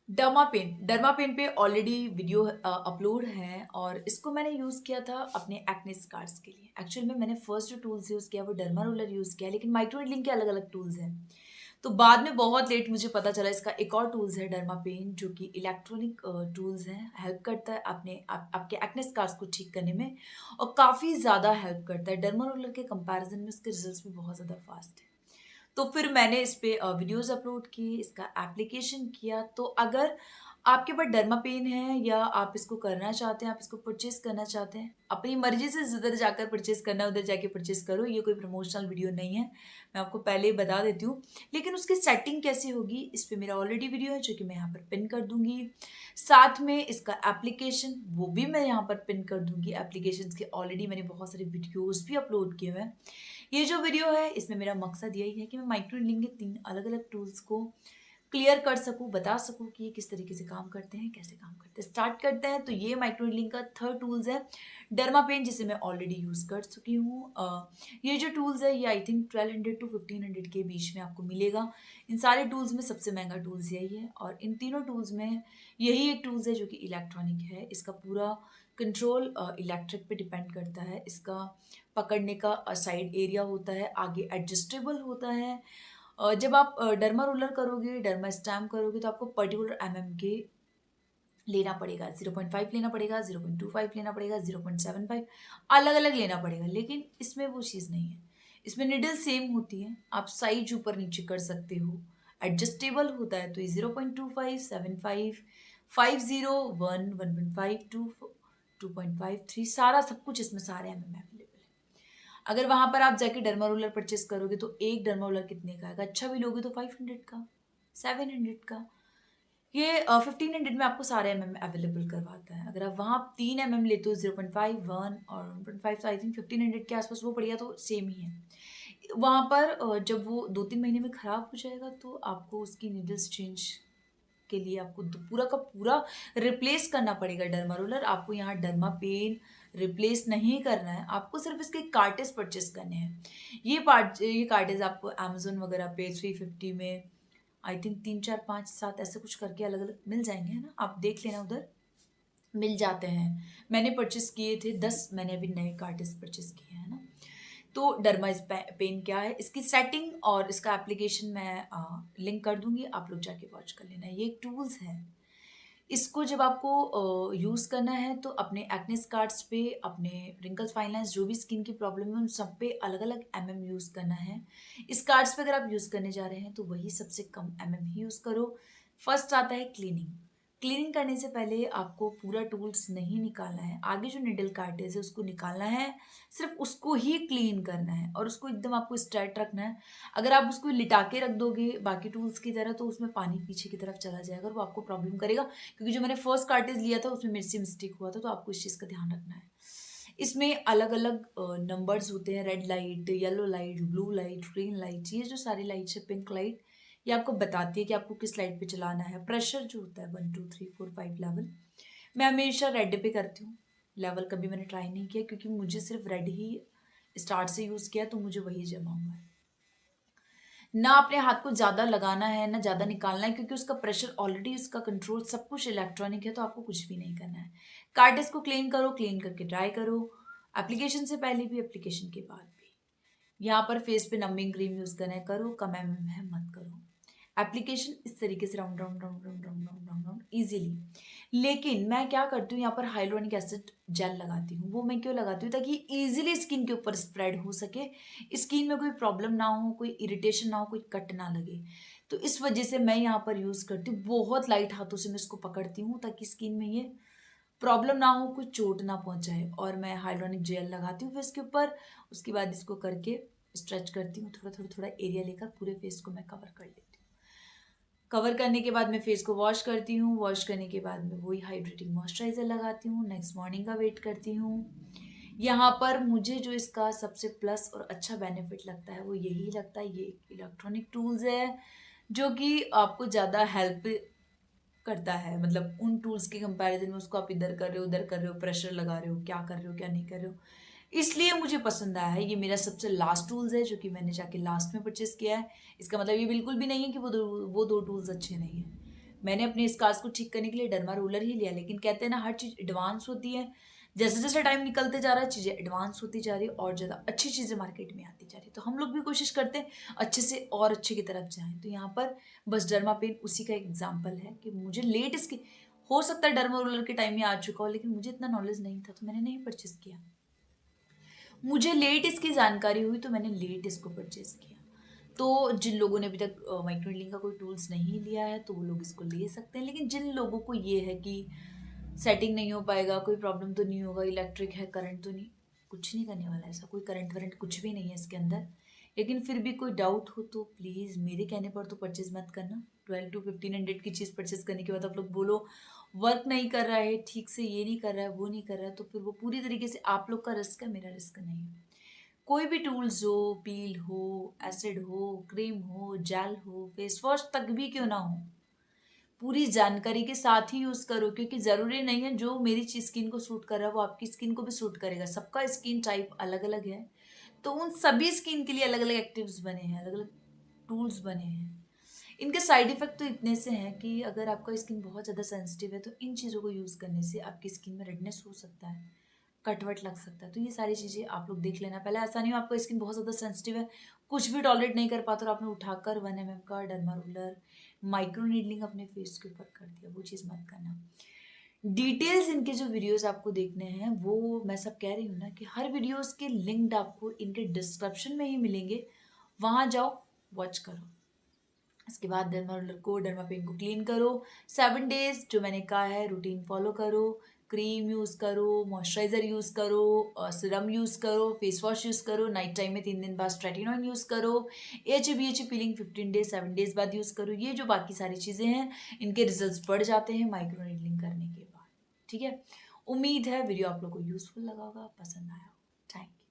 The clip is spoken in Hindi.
डर्मापेन पे ऑलरेडी वीडियो अपलोड है और इसको मैंने यूज़ किया था अपने एक्ने स्कार्स के लिए। एक्चुअल में मैंने फर्स्ट जो टूल्स यूज़ किया वो डर्मा रोलर यूज़ किया, लेकिन माइक्रो नीडलिंग के अलग अलग टूल्स हैं। तो बाद में बहुत लेट मुझे पता चला इसका एक और टूल्स है डर्मापेन, जो कि इलेक्ट्रॉनिक टूल्स हैं। हेल्प करता है आपके एक्ने स्कार्स को ठीक करने में और काफ़ी ज़्यादा हेल्प करता है। डर्मा रोलर के कंपैरिजन में इसके रिजल्ट्स भी बहुत ज़्यादा फास्ट है। तो फिर मैंने इस पे वीडियोज़ अपलोड किए, इसका एप्लीकेशन किया। तो अगर आपके पास डर्मापेन है या आप इसको करना चाहते हैं, आप इसको परचेज़ करना चाहते हैं, अपनी मर्ज़ी से जिधर जाकर परचेज़ करना है, उधर जाके परचेज़ करो। ये कोई प्रमोशनल वीडियो नहीं है, मैं आपको पहले ही बता देती हूँ। लेकिन उसकी सेटिंग कैसे होगी, इस पे मेरा ऑलरेडी वीडियो है, जो कि मैं यहाँ पर पिन कर दूँगी। साथ में इसका एप्लीकेशन, वो भी मैं यहाँ पर पिन कर दूँगी। एप्लीकेशंस के ऑलरेडी मैंने बहुत सारे वीडियोज़ भी अपलोड किए हुए हैं। ये जो वीडियो है इसमें मेरा मकसद यही है कि मैं माइक्रो नीडलिंग के 3 अलग-अलग टूल्स को क्लियर कर सकूँ, बता सकूँ कि ये किस तरीके से काम करते हैं, कैसे काम करते हैं। स्टार्ट करते हैं। तो ये माइक्रो नीडलिंग का थर्ड टूल्स है डर्मापेन, जिसे मैं ऑलरेडी यूज़ कर चुकी हूँ। ये जो टूल्स है ये आई थिंक 1200 टू 1500 के बीच में आपको मिलेगा। इन सारे टूल्स में सबसे महँगा टूल्स यही है और इन तीनों टूल्स में यही एक टूल्स है जो कि इलेक्ट्रॉनिक है। इसका पूरा कंट्रोल इलेक्ट्रिक पे डिपेंड करता है। इसका पकड़ने का साइड एरिया होता है, आगे एडजस्टेबल होता है। जब आप डर्मा रोलर करोगे, डर्मा स्टैम्प करोगे तो आपको पर्टिकुलर एमएम के लेना पड़ेगा। 0.5 लेना पड़ेगा, 0.25 लेना पड़ेगा, 0.75 अलग-अलग लेना पड़ेगा। लेकिन इसमें वो चीज़ नहीं है। इसमें निडल सेम होती है, आप साइज ऊपर-नीचे कर सकते हो। एडजस्टेबल होता है तो ये 0.25, 75, 50, 1, 1.5, 2, 2.53 सारा सब कुछ इसमें सारे एमएम अवेलेबल है। अगर वहाँ पर आप जाके डर्मा रोलर परचेज़ करोगे तो एक डर्मा रोलर कितने का आएगा? अच्छा भी लोगे तो 500 का, 700 का। ये 1500 में आपको सारे एमएम अवेलेबल करवाता है। अगर आप वहाँ 3 एमएम लेते हो 0.5, 1 और 1.5, तो आई थिंक 1500 के आसपास वो पड़ेगा, तो सेम ही है। वहाँ पर जब वो 2-3 महीने में खराब हो जाएगा तो आपको उसकी नीडल्स चेंज के लिए आपको पूरा का पूरा रिप्लेस करना पड़ेगा डर्मा रोलर। आपको यहाँ डर्मा पेन रिप्लेस नहीं करना है, आपको सिर्फ इसके कार्टेज परचेस करने हैं। ये कार्टेज आपको अमेजोन वगैरह पे 350 में आई थिंक 3, 4, 5, 7 ऐसे कुछ करके अलग अलग मिल जाएंगे, है ना? आप देख लेना, उधर मिल जाते हैं। मैंने परचेस किए थे 10, मैंने अभी नए कार्टेज परचेस किए हैं ना। तो डर्मा इस पेन क्या है, इसकी सेटिंग और इसका एप्लीकेशन मैं लिंक कर दूंगी, आप लोग जाके वॉच कर लेना। ये एक टूल्स है। इसको जब आपको यूज़ करना है तो अपने एक्ने स्कार्स पे, अपने रिंकल्स, फाइन लाइंस, जो भी स्किन की प्रॉब्लम है उन सब पे अलग-अलग एमएम यूज़ करना है। स्कार्स पे अगर आप यूज़ करने जा रहे हैं तो वही सबसे कम एमएम ही यूज़ करो। फर्स्ट आता है क्लीनिंग। क्लीनिंग करने से पहले आपको पूरा टूल्स नहीं निकालना है। आगे जो निडल कार्टेज है उसको निकालना है, सिर्फ़ उसको ही क्लीन करना है और उसको एकदम आपको स्ट्रेट रखना है। अगर आप उसको लिटा के रख दोगे बाकी टूल्स की तरह तो उसमें पानी पीछे की तरफ चला जाएगा और वो आपको प्रॉब्लम करेगा। क्योंकि जो मैंने फर्स्ट कार्टेज लिया था उसमें मेरे से मिस्टेक हुआ था, तो आपको इस चीज़ का ध्यान रखना है। इसमें अलग-अलग नंबर्स होते हैं, red light, yellow light, blue light, green light. ये जो सारी लाइट्स है, पिंक लाइट, ये आपको बताती है कि आपको किस लाइट पे चलाना है। प्रेशर जो होता है 1, 2, 3, 4, 5 लेवल, मैं हमेशा रेड पे करती हूँ। लेवल कभी मैंने ट्राई नहीं किया क्योंकि मुझे सिर्फ रेड ही स्टार्ट से यूज़ किया, तो मुझे वही जमा हुआ है। ना अपने हाथ को ज़्यादा लगाना है, ना ज़्यादा निकालना है, क्योंकि उसका प्रेशर ऑलरेडी, उसका कंट्रोल सब कुछ इलेक्ट्रॉनिक है, तो आपको कुछ भी नहीं करना है। कार्टेज को क्लीन करो, क्लीन करके ड्राई करो, एप्लीकेशन से पहले भी, एप्लीकेशन के बाद भी। यहाँ पर फेस पे नमिंग क्रीम यूज़ करना है, करो, कम एमएम है मत करो। एप्लीकेशन इस तरीके से round round round round round round round round easily. लेकिन मैं क्या करती हूँ, यहाँ पर हाइलोनिक एसिड जेल लगाती हूँ। वो मैं क्यों लगाती हूँ? ताकि ईजिली स्किन के ऊपर स्प्रेड हो सके, स्किन में कोई प्रॉब्लम ना हो, कोई इरिटेशन ना हो, कोई कट ना लगे। तो इस वजह से मैं यहाँ पर यूज़ करती हूँ। बहुत लाइट हाथों से मैं इसको पकड़ती हूँ ताकि स्किन में ये प्रॉब्लम ना हो, कोई चोट ना पहुंचाए। और मैं हाइलोनिक जेल लगाती हूँ फेस के ऊपर। उसके बाद इसको करके स्ट्रेच करती हूँ, थोड़ा थोड़ा थोड़ा एरिया लेकर पूरे फेस को मैं कवर कर लेती हूँ। कवर करने के बाद मैं फेस को वॉश करती हूँ। वॉश करने के बाद मैं वही हाइड्रेटिंग मॉइस्चराइजर लगाती हूँ। नेक्स्ट मॉर्निंग का वेट करती हूँ। यहाँ पर मुझे जो इसका सबसे प्लस और अच्छा बेनिफिट लगता है वो यही लगता है, ये इलेक्ट्रॉनिक टूल्स है जो कि आपको ज़्यादा हेल्प करता है। मतलब उन टूल्स के कंपैरिजन में उसको आप इधर कर रहे हो, उधर कर रहे हो, प्रेशर लगा रहे हो, क्या कर रहे हो, क्या नहीं कर रहे हो। इसलिए मुझे पसंद आया है। ये मेरा सबसे लास्ट टूल्स है जो कि मैंने जाके लास्ट में परचेस किया है। इसका मतलब ये बिल्कुल भी नहीं है कि वो दो टूल्स अच्छे नहीं हैं। मैंने अपने स्कार्स को ठीक करने के लिए डर्मा रोलर ही लिया, लेकिन कहते हैं ना हर चीज़ एडवांस होती है। जैसे जैसे टाइम निकलते जा रहा है चीज़ें एडवांस होती जा रही है और ज़्यादा अच्छी चीज़ें मार्केट में आती जा रही है, तो हम लोग भी कोशिश करते हैं अच्छे से और अच्छे की तरफ जाएं। तो यहाँ पर बस डर्मा पेन उसी का एग्जाम्पल है कि मुझे लेट इसकी, हो सकता है डर्मा रोलर के टाइम में आ चुका हो, लेकिन मुझे इतना नॉलेज नहीं था तो मैंने नहीं परचेस किया। मुझे लेट इसकी जानकारी हुई तो मैंने लेट इसको परचेस किया। तो जिन लोगों ने अभी तक माइक्रोनेडलिंग का कोई टूल्स नहीं लिया है तो वो लोग इसको ले सकते हैं, लेकिन जिन लोगों को ये है कि सेटिंग नहीं हो पाएगा, कोई प्रॉब्लम तो नहीं होगा, इलेक्ट्रिक है, करंट तो नहीं, कुछ नहीं करने वाला, ऐसा कोई करंट वरंट कुछ भी नहीं है इसके अंदर। लेकिन फिर भी कोई डाउट हो तो प्लीज़ मेरे कहने पर तो परचेज मत करना। 12 to 1500 की चीज़ परचेज करने के बाद आप लोग बोलो वर्क नहीं कर रहा है ठीक से, ये नहीं कर रहा है, वो नहीं कर रहा है, तो फिर वो पूरी तरीके से आप लोग का रिस्क है, मेरा रिस्क नहीं है। कोई भी टूल्स हो, पील हो, एसिड हो, क्रीम हो, जेल हो, फेस वॉश तक भी क्यों ना हो, पूरी जानकारी के साथ ही यूज़ करो, क्योंकि ज़रूरी नहीं है जो मेरी स्किन को सूट कर रहा है वो आपकी स्किन को भी सूट करेगा। सबका स्किन टाइप अलग अलग है, तो उन सभी स्किन के लिए अलग अलग एक्टिव्स बने हैं, अलग अलग टूल्स बने हैं। इनके साइड इफेक्ट तो इतने से हैं कि अगर आपका स्किन बहुत ज़्यादा सेंसिटिव है तो इन चीज़ों को यूज़ करने से आपकी स्किन में रेडनेस हो सकता है, कटवट लग सकता है। तो ये सारी चीज़ें आप लोग देख लेना पहले। ऐसा नहीं हो आपका स्किन बहुत ज़्यादा सेंसिटिव है, कुछ भी टॉलरेट नहीं कर पाता और आपने उठाकर 1 mm का डर्मा रोलर माइक्रो नीडलिंग अपने फेस के ऊपर कर दिया, वो चीज़ मत करना। डिटेल्स इनके जो वीडियोस आपको देखने हैं वो मैं सब कह रही हूँ ना कि हर वीडियोस के लिंक आपको इनके डिस्क्रिप्शन में ही मिलेंगे, वहाँ जाओ, वॉच करो। इसके बाद डर्मा रोलर को, डर्मा पेन को क्लीन करो, 7 डेज जो मैंने कहा है रूटीन फॉलो करो, क्रीम यूज़ करो, मॉइस्चराइज़र यूज़ करो, सीरम यूज़ करो, फेस वॉश यूज़ करो, नाइट टाइम में 3 दिन बाद स्ट्रेटिनॉइन यूज़ करो, AHA BHA piling 15 days 7 days बाद यूज़ करो। ये जो बाकी सारी चीज़ें हैं इनके रिजल्ट्स बढ़ जाते हैं माइक्रो नीडलिंग करने के बाद। ठीक है, उम्मीद है वीडियो आप लोग को यूज़फुल लगा होगा, पसंद आया हो। Thank you.